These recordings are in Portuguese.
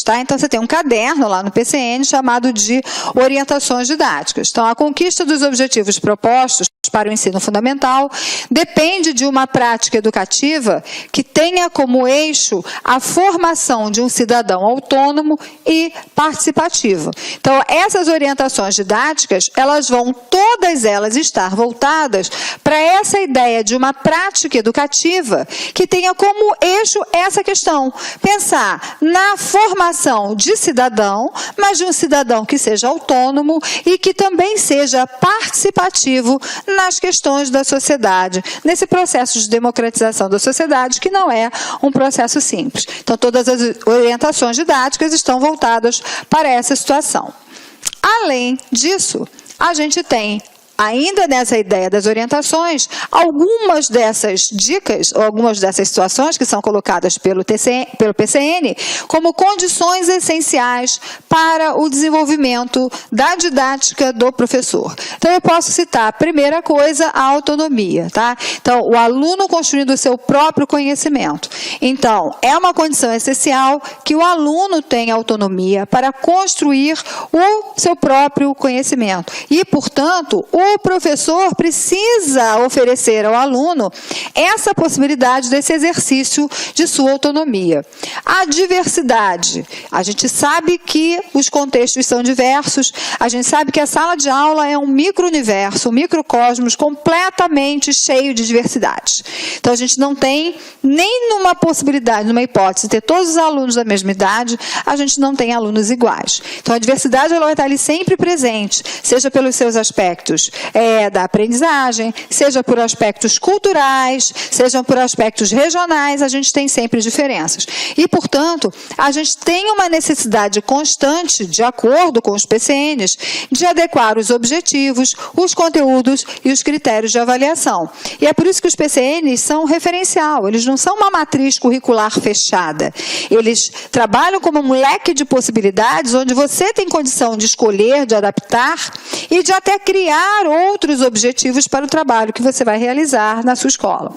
Tá? Então, você tem um caderno lá no PCN chamado de orientações didáticas. Então, a conquista dos objetivos propostos para o ensino fundamental depende de uma prática educativa que tenha como eixo a formação de um cidadão autônomo e participativo. Então, essas orientações didáticas, elas vão, todas elas, estar voltadas para essa ideia de uma prática educativa que tenha como eixo essa questão. Pensar na formação de cidadão, mas de um cidadão que seja autônomo e que também seja participativo nas questões da sociedade, nesse processo de democratização da sociedade, que não é um processo simples. Então, todas as orientações didáticas estão voltadas para essa situação. Além disso, a gente tem, ainda nessa ideia das orientações, algumas dessas dicas, ou algumas dessas situações que são colocadas pelo PCN, como condições essenciais para o desenvolvimento da didática do professor. Então, eu posso citar, a primeira coisa, a autonomia, tá? Então, o aluno construindo o seu próprio conhecimento. Então, é uma condição essencial que o aluno tenha autonomia para construir o seu próprio conhecimento. E, portanto, o professor precisa oferecer ao aluno essa possibilidade desse exercício de sua autonomia. A diversidade. A gente sabe que os contextos são diversos, a gente sabe que a sala de aula é um micro-universo, um microcosmos completamente cheio de diversidades. Então, a gente não tem nem numa possibilidade, numa hipótese, ter todos os alunos da mesma idade, a gente não tem alunos iguais. Então, a diversidade ela vai estar ali sempre presente, seja pelos seus aspectos da aprendizagem, seja por aspectos culturais, seja por aspectos regionais, a gente tem sempre diferenças. E, portanto, a gente tem uma necessidade constante, de acordo com os PCNs, de adequar os objetivos, os conteúdos e os critérios de avaliação. E é por isso que os PCNs são referencial, eles não são uma matriz curricular fechada. Eles trabalham como um leque de possibilidades onde você tem condição de escolher, de adaptar e de até criar outros objetivos para o trabalho que você vai realizar na sua escola.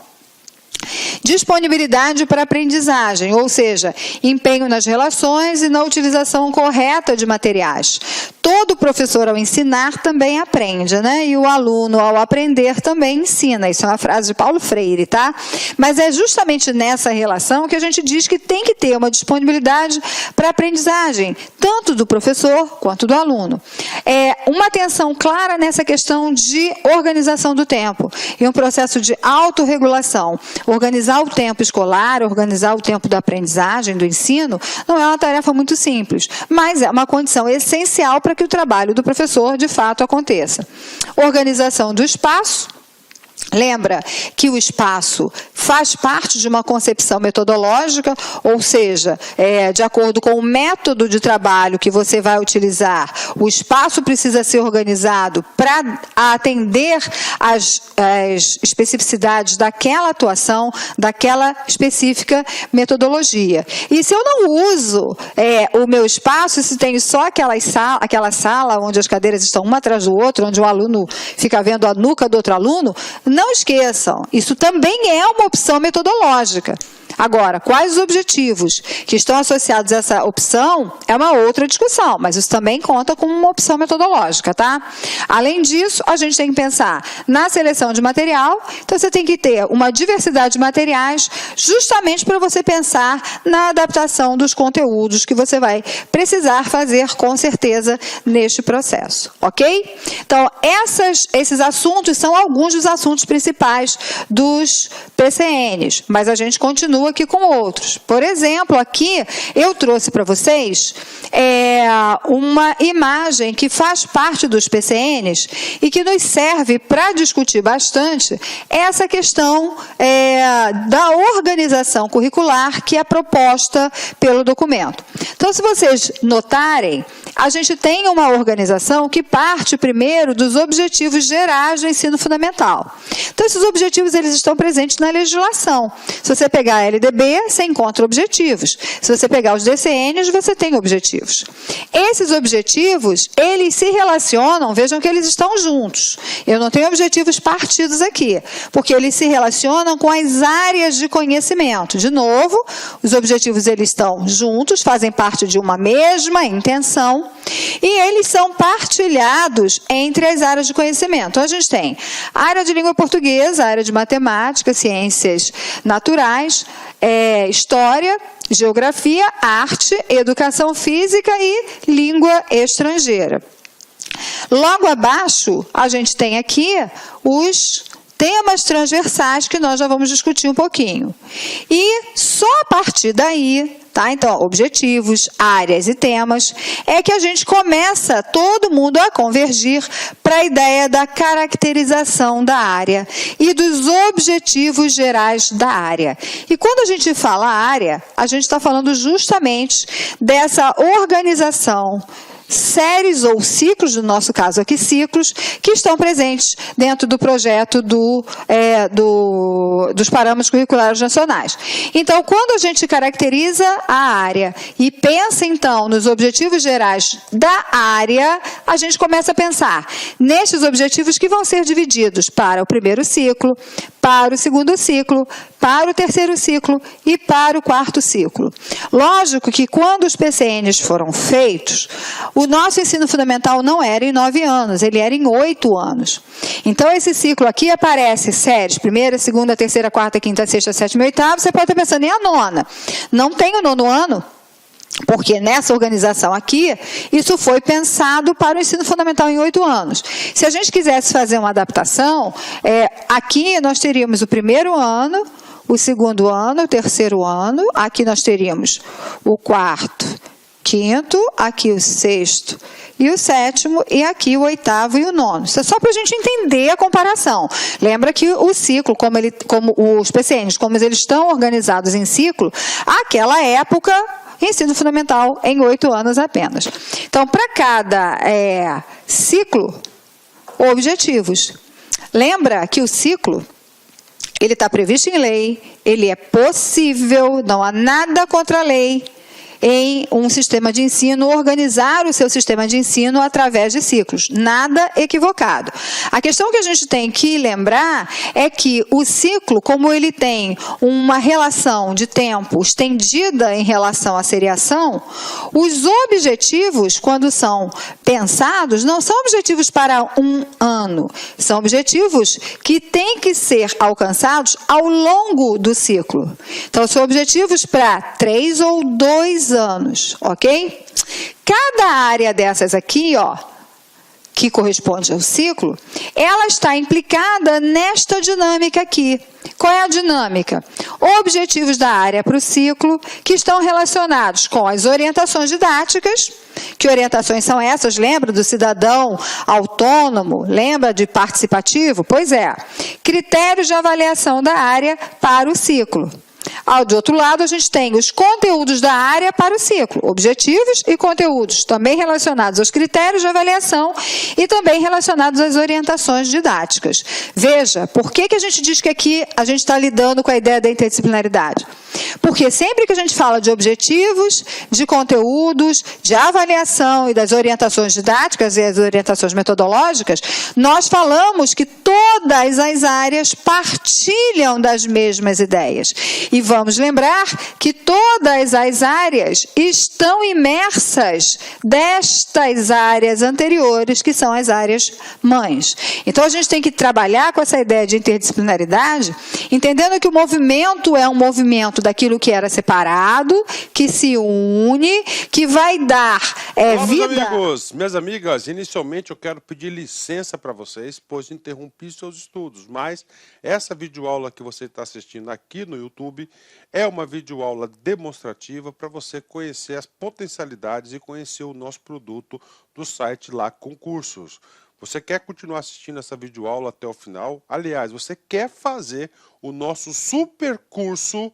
Disponibilidade para aprendizagem, ou seja, empenho nas relações e na utilização correta de materiais. Todo professor, ao ensinar, também aprende, né? E o aluno, ao aprender, também ensina. Isso é uma frase de Paulo Freire, tá? Mas é justamente nessa relação que a gente diz que tem que ter uma disponibilidade para aprendizagem, tanto do professor quanto do aluno. Uma atenção clara nessa questão de organização do tempo e um processo de autorregulação. Organizar o tempo escolar, organizar o tempo da aprendizagem, do ensino, não é uma tarefa muito simples, mas é uma condição essencial para que o trabalho do professor, de fato, aconteça. Organização do espaço. Lembra que o espaço faz parte de uma concepção metodológica, ou seja, de acordo com o método de trabalho que você vai utilizar, o espaço precisa ser organizado para atender às especificidades daquela atuação, daquela específica metodologia. E se eu não uso o meu espaço, se tenho só aquela sala onde as cadeiras estão uma atrás do outro, onde o aluno fica vendo a nuca do outro aluno, não esqueçam, isso também é uma opção metodológica. Agora, quais os objetivos que estão associados a essa opção é uma outra discussão, mas isso também conta como uma opção metodológica, tá? Além disso, a gente tem que pensar na seleção de material, então você tem que ter uma diversidade de materiais justamente para você pensar na adaptação dos conteúdos que você vai precisar fazer com certeza neste processo, ok? Então, esses assuntos são alguns dos assuntos principais dos PCNs, mas a gente continua aqui com outros. Por exemplo, aqui eu trouxe para vocês uma imagem que faz parte dos PCNs e que nos serve para discutir bastante essa questão da organização curricular que é proposta pelo documento. Então, se vocês notarem, a gente tem uma organização que parte primeiro dos objetivos gerais do ensino fundamental. Então, esses objetivos eles estão presentes na legislação. Se você pegar a LDB, você encontra objetivos. Se você pegar os DCNs, você tem objetivos. Esses objetivos, eles se relacionam, vejam que eles estão juntos. Eu não tenho objetivos partidos aqui, porque eles se relacionam com as áreas de conhecimento. De novo, os objetivos eles estão juntos, fazem parte de uma mesma intenção, e eles são partilhados entre as áreas de conhecimento. Então, a gente tem a área de língua portuguesa, a área de matemática, ciências naturais, história, geografia, arte, educação física e língua estrangeira. Logo abaixo, a gente tem aqui os temas transversais que nós já vamos discutir um pouquinho. E só a partir daí, tá? Então, objetivos, áreas e temas, é que a gente começa, todo mundo, a convergir para a ideia da caracterização da área e dos objetivos gerais da área. E quando a gente fala área, a gente está falando justamente dessa organização, séries ou ciclos, no nosso caso aqui ciclos, que estão presentes dentro do projeto dos parâmetros curriculares nacionais. Então, quando a gente caracteriza a área e pensa, então, nos objetivos gerais da área, a gente começa a pensar nestes objetivos que vão ser divididos para o primeiro ciclo, para o segundo ciclo, para o terceiro ciclo e para o quarto ciclo. Lógico que quando os PCNs foram feitos, o nosso ensino fundamental não era em 9 anos, ele era em 8 anos. Então, esse ciclo aqui aparece séries, primeira, segunda, terceira, quarta, quinta, sexta, sétima e oitava, você pode estar pensando em a nona. Não tem o 9º ano, porque nessa organização aqui, isso foi pensado para o ensino fundamental em 8 anos. Se a gente quisesse fazer uma adaptação, aqui nós teríamos o primeiro ano, o segundo ano, o terceiro ano, aqui nós teríamos o quarto, quinto, aqui o sexto e o sétimo, e aqui o oitavo e o nono. Isso é só para a gente entender a comparação. Lembra que o ciclo, como os PCNs, como eles estão organizados em ciclo, aquela época, ensino fundamental em 8 anos apenas. Então, para cada ciclo, objetivos. Lembra que o ciclo, ele está previsto em lei, ele é possível, não há nada contra a lei, em um sistema de ensino, organizar o seu sistema de ensino através de ciclos. Nada equivocado. A questão que a gente tem que lembrar é que o ciclo, como ele tem uma relação de tempo estendida em relação à seriação, os objetivos, quando são pensados, não são objetivos para 1 ano, são objetivos que têm que ser alcançados ao longo do ciclo. Então, são objetivos para 3 ou 2 anos, ok? Cada área dessas aqui, ó, que corresponde ao ciclo, ela está implicada nesta dinâmica aqui. Qual é a dinâmica? Objetivos da área para o ciclo, que estão relacionados com as orientações didáticas. Que orientações são essas? Lembra do cidadão autônomo? Lembra de participativo? Pois é. Critérios de avaliação da área para o ciclo. De outro lado, a gente tem os conteúdos da área para o ciclo, objetivos e conteúdos, também relacionados aos critérios de avaliação e também relacionados às orientações didáticas. Veja, por que a gente diz que aqui a gente está lidando com a ideia da interdisciplinaridade? Porque sempre que a gente fala de objetivos, de conteúdos, de avaliação e das orientações didáticas e as orientações metodológicas, nós falamos que todas as áreas partilham das mesmas ideias. E vamos lembrar que todas as áreas estão imersas destas áreas anteriores, que são as áreas mães. Então, a gente tem que trabalhar com essa ideia de interdisciplinaridade, entendendo que o movimento é um movimento daquilo que era separado, que se une, que vai dar vida... Meus amigos, minhas amigas, inicialmente eu quero pedir licença para vocês, pois interrompi seus estudos, mas essa videoaula que você está assistindo aqui no YouTube é uma videoaula demonstrativa para você conhecer as potencialidades e conhecer o nosso produto do site lá Concursos. Você quer continuar assistindo essa videoaula até o final? Aliás, você quer fazer o nosso super curso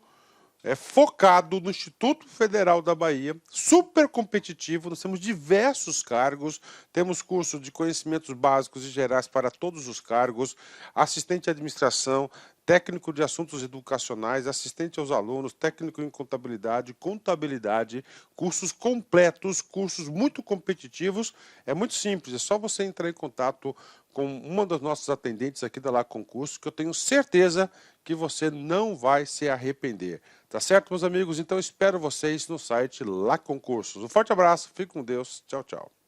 focado no Instituto Federal da Bahia, super competitivo, nós temos diversos cargos, temos curso de conhecimentos básicos e gerais para todos os cargos, assistente de administração, técnico de assuntos educacionais, assistente aos alunos, técnico em contabilidade, contabilidade, cursos completos, cursos muito competitivos. É muito simples, é só você entrar em contato com uma das nossas atendentes aqui da Lá Concursos, que eu tenho certeza que você não vai se arrepender. Tá certo, meus amigos? Então espero vocês no site Lá Concursos. Um forte abraço, fique com Deus, tchau, tchau.